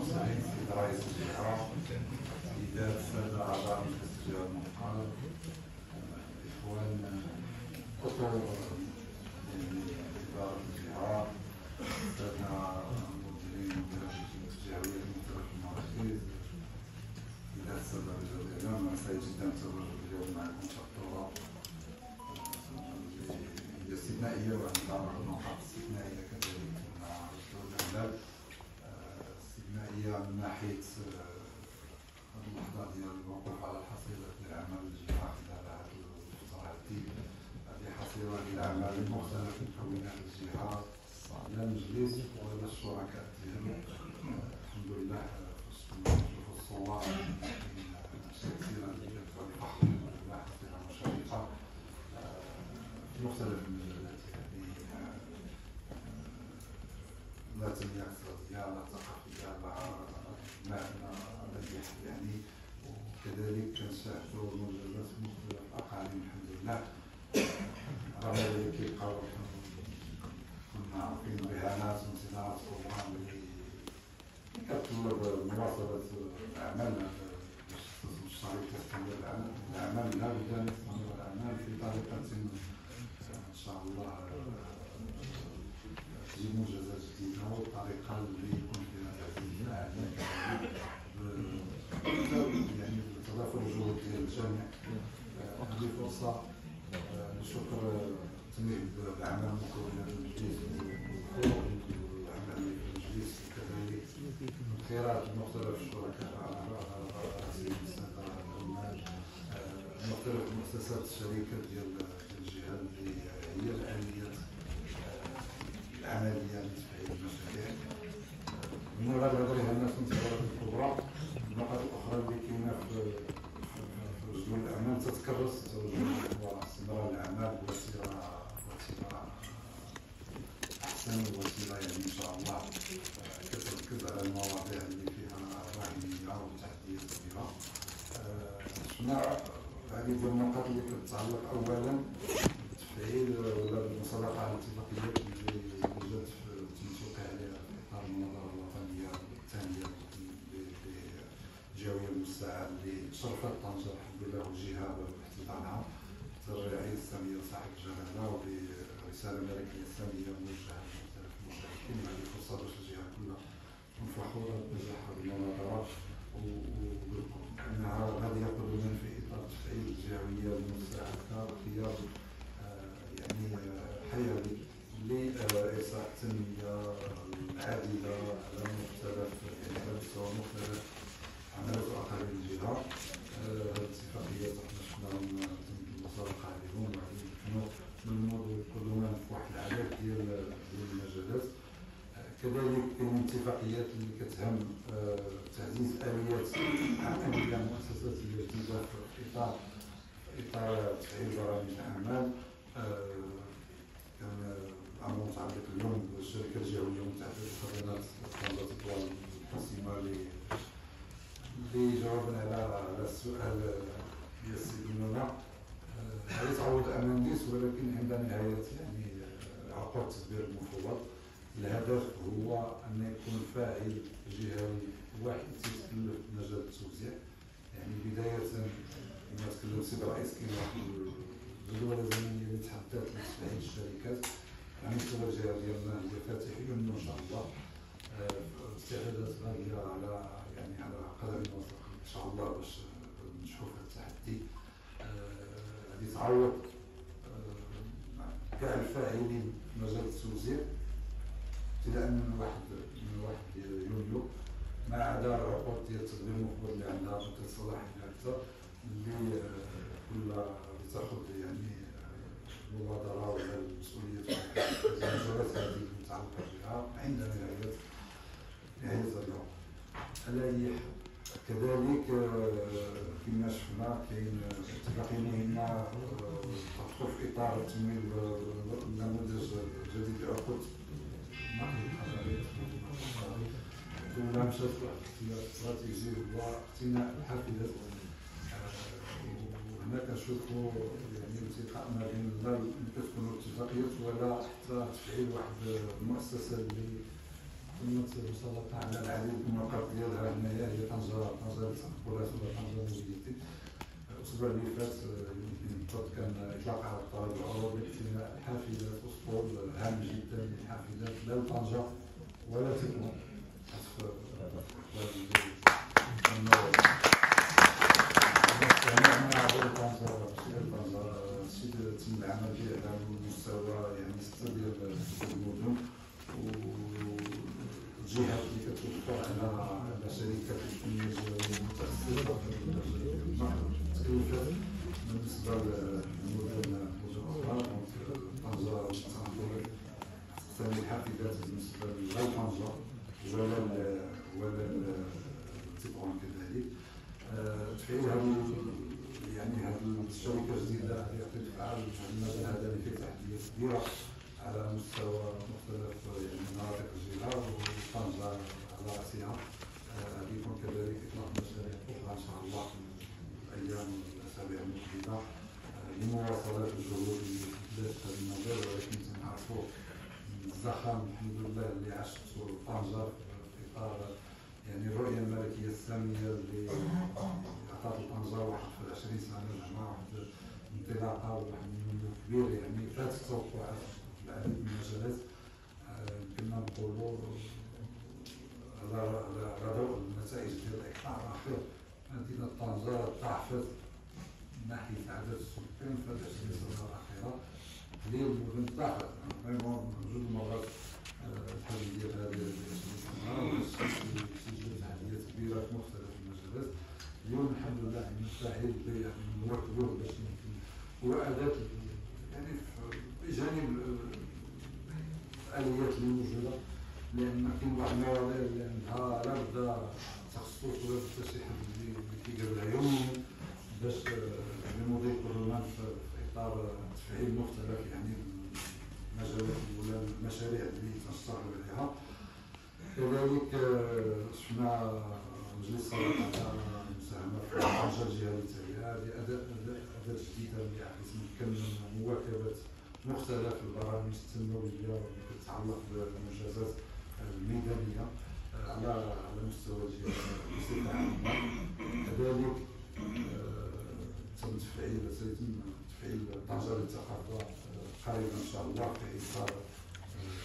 المستعين سيد رئيس الجهة، سيدات السادة أعضاء مجلس الجهة المنتخب، إخوان أطر إدارة الجهة، السادة المديرين المديرات الجهوية المختلفة في المراكز، سيدات السادة رجال الإعلام، أنا سعيد جدا بالتواجد اليوم معكم في الدورة الاستثنائية وعندها نقاط استثنائية كذلك مع رجل الأعمال. استثنائية من ناحية اللحظة ديال الوقوف على الحصيلة ديال أعمال الجهة خلال هذه الفترة هذه حصيلة ديال أعمال مختلف مكونات الجهة لا المجلس ولا الشركاء ديالو. الحمد لله نشوفوا الصور أشياء كثيرة اللي كتعطي الفخر الحمد لله حصيلة مشرفة في مختلف المجالات يعني لا تنمية اقتصادية لا ثقافية لا مديح يعني، وكذلك كنشاهدوا المنجزات في مختلف الأقاليم الحمد لله. رغم ذلك كيبقاو كنا عارفين رهانات وامتناعات أخرى اللي كتطلب مواصلة الأعمال باش الشريك يستمر الأعمال لا بد أن يستمر الأعمال في طريقة إن شاء الله تجيب منجزات جديدة والطريقة اللي يكون فيها تعزيز الأعمال يعني بتضافر الجهود ديال الجميع. هذه فرصة لشكر تنمية الأعمال المكونة للمجلس والعمل في المجلس وكذلك الخيرات لمختلف الشركاء رئيسي السادة العمال مختلف مؤسسات الشركات ديال الجهة اللي هي الآليات العملية لتفعيل المشاريع. من غير هذه الناس الانتظارات الكبرى النقاط الأخرى اللي كاينة في جدول الأعمال تتكرس واستمرار الأعمال بوسيلة أحسن ووسيلة يعني إن شاء الله كتركز على المواضيع اللي فيها راهنية وتحديات كبيرة. شفنا هذه النقاط اللي كتتعلق أولا بالتفعيل ولا بالمصادقة على الاتفاقيات اللي وجدت تم عليها في إطار المنظمة الوطنية الثانية الجهوية المستعار اللي شرفت طنجة الحمد لله والجهة باحتضانها الرئيس السامية صاحب الجلالة وبرسالة ملكية سامية موجهة لمختلف المشاركين. هذه فرصة باش الجهة كلها تكون فخورة بنجاحها بالمناظرة وأنها غادية قدما في إطار تفعيل الجهوية المستعارة خيار يعني حيوي لإحصاء التنمية العادلة على مختلف يعني على مستوى مختلف عمليات وأقاليم الجهة. الاتفاقيات حنا شفناهم تم المصادقة عليهم وغادي نحنو ننوضوا قدما في واحد العدد ديال المجالات. كذلك كاين اتفاقيات اللي كتهم تعزيز آليات عملية مؤسسات جديدة في إطار تفعيل برامج الأعمال. كان الأمر متعلق اليوم بالشركة الجهوية متعددة الخدمات طلبت الأطوال الحاسمة اللي جوابا على السؤال ديال السيد منى هذه تعوض أمانيس ولكن عند نهاية يعني عقد التدبير المفوض. الهدف هو أن يكون فاعل جهوي واحد تيتكلف بمجال التوزيع. يعني بداية كما تكلم السيد الرئيس كاين واحد الجدولة زمنية اللي تحددت لتفعيل الشركات على مستوى الجهة ديالنا هي فاتحين إن شاء الله استعدادات غالية على يعني على قدم وساق إن شاء الله باش نشوف هذا التحدي. غادي تعوض كاع الفاعلين في مجال التوزيع ابتداء من واحد يونيو ما عدا العقود ديال التدبير المفوض اللي عندها مدة صلاحية أكثر اللي كلها تاخذ يعني المبادرة ولا المسؤولية المجالات هذه المتعلقة بها عند نهاية اليوم. على أي كذلك كما شفنا كاين اتفاقية مهمة تدخل في إطار تمويل النموذج الجديد للعقود الأولى مشات واحد الاختيار استراتيجي هو اقتناء الحافلات. وهنا كنشوفوا يعني التقاء ما بين لا كتكونوا اتفاقيات ولا حتى تفعيل واحد المؤسسة اللي تمت مسلطة على العديد من النقاط ديالها هنايا هي طنجة للتنقلات ولا طنجة موبيليتي. الأسبوع اللي فات يمكن كان إطلاق على الطريق العروض لاقتناء حافلات أسطول هام جدا للحافلات لا لطنجة ولا تكون حسب تم العمل فيه على مستوى يعني 6 ديال المدن والجهات اللي كتوفر على شركات التنمية المتخصصة في التكلفات بالنسبة للمدن أخرى طنجة وتنقل تستعمل الحافلات بالنسبة لا لطنجة ولا تبغون كذلك. تفعيل يعني هذه الشركة الجديدة يعطي دفعة للمجال هذا اللي فيه تحديات كبيرة على مستوى مختلف يعني مناطق الجهة وطنجة على رأسها. يكون كذلك إطلاق مشاريع أخرى إن شاء الله في الأيام والأسابيع المقبلة لمواصلة الجهود اللي بدات في هذا المجال، ولكن تنعرفوا الزخم الحمد لله اللي عاشته طنجة في إطار يعني الرؤية الملكية السامية اللي عطات طنجة واحد في 20 سنة زعما واحد انطلاقة وواحد النمو كبير يعني فات التوقعات في العديد من المجالات. كنا نقولوا على ضوء النتائج ديال الإقطاع الأخير مدينة طنجة ضعفت من ناحية عدد السكان في هذه 20 سنة الأخيرة. اللي المدن ضعفت فريمون جوج مرات الحجم ديال هذه 20 سنة وسجل تحديات كبيرة في مختلف المجالات. اليوم الحمد لله مستعد نواكبوه باش يمكن هو أداة يعني بجانب الآليات اللي موجودة، لأن كاين واحد المواضيع اللي عندها لا بد تخصص ولا بد شي حد اللي كيديرها يوميا باش المدير البرلمان في إطار تفعيل مختلف يعني المجالات ولا المشاريع اللي تنشتغلوا عليها. كذلك شفنا مجلس الصلاة على المساهمة في طنجة الجهوية. هذه أداة جديدة اللي يمكن مواكبة مختلف البرامج التنموية اللي تتعلق بالمنجزات الميدانية على مستوى الجهة بصفة عامة. كذلك سيتم تفعيل طنجة للثقافة قريبا إن شاء الله في إطار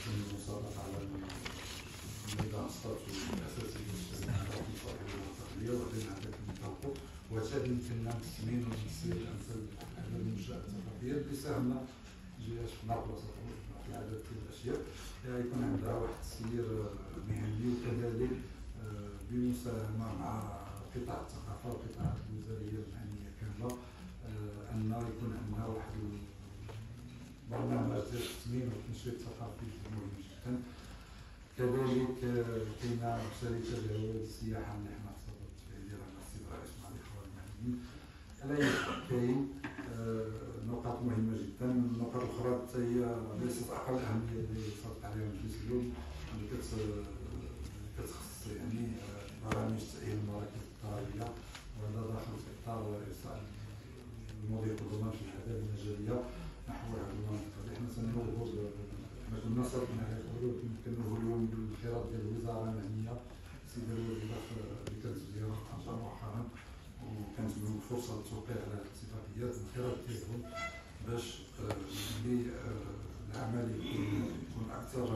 المسابقة على الميدان الستاتيو الأساسي للشركات الوطنية وبين هذاك النطاق، وهذا يمكننا تسمين ونسير الأمثال على المنشآت الثقافية اللي ساهمنا جهة في نابلس في العدد من الأشياء. يكون عندها واحد التسيير مهني وكذلك بمساهمة مع قطاع الثقافة والقطاعات الوزارية المعنية كاملة أن يكون عندنا واحد برنامج ديال التسمين والتنشيط الثقافي مهم جدا. كذلك كاينه شركه ديال السياحه اللي حنا تصدرت فيها ديالها مع السي رئيس مع الاخوان المعنيين. على كاين نقاط مهمه جدا. النقاط الاخرى حتى هي ليست اقل اهميه اللي صدق عليها المجلس اليوم اللي كتخص يعني برامج تاهيل المراكز الضريبيه، وهذا داخل في اطار ارسال المدير البرلمان في العداله المجاليه نحو هذه المنطقه اللي حنا سننوهوا. حنا كنا صرفنا هذا الحلول كنوهوا اليوم بالانخراط ديال الوزاره المعنيه. السيده الوزيره اللي كانت زياره طنجه مؤخرا وكانت لهم فرصه للتوقيع على الاتفاقيات الانخراط ديالهم باش العمل يكون اكثر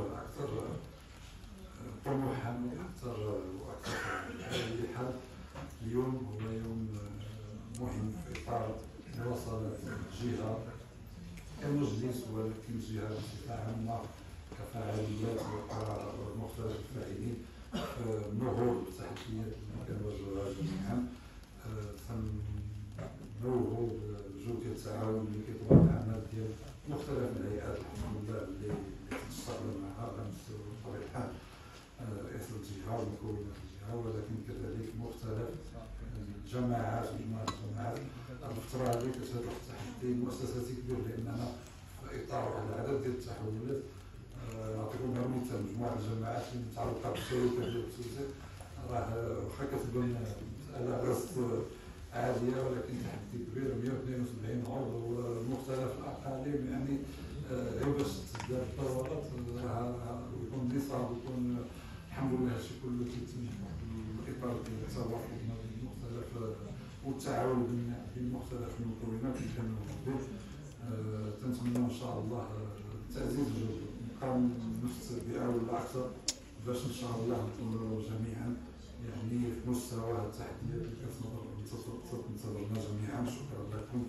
طموحا واكثر على اي حال. اليوم هو يوم مهم في اطار مواصله الجهه كمجلس ولكن الجهه بصفه عامه كفاعليات ومختلف الفاعلين نهوض بالتحديات اللي كنواجهوها جميعا. تنوهوا بجوج ديال التعاون اللي كيطلب العمل ديال مختلف الهيئات الحمد لله اللي تشتغل معها على مستوى بطبيعه الحال رئيس الجهه ومكونات الجهه، ولكن كذلك مختلف الجماعات ومجموعه الجماعات. الفتره هذه كتواجه تحدي مؤسساتي كبير لاننا في اطار واحد العدد ديال التحولات. نعطيكم غير مثال مجموعه الجماعات اللي متعلقه بالشركه ديال التوزيع راه واخا كتبان مساله ليست عاديه ولكن تحدي كبير. 172 عضو ومختلف الاقاليم يعني غير باش تزداد الدورات ويكون نصاب ويكون الحمد لله هادشي كله كيتم في الاطار ديال التوافق ما بين مختلف والتعاون بين مختلف المكونات اللي كنوجدوا. تنتمنى ان شاء الله تعزيز الجهد، نبقى نفس البيئه ولا اكثر باش ان شاء الله نكونوا جميعا يعني في مستوى التحديات اللي كتنتظرنا جميعا. شكرا لكم.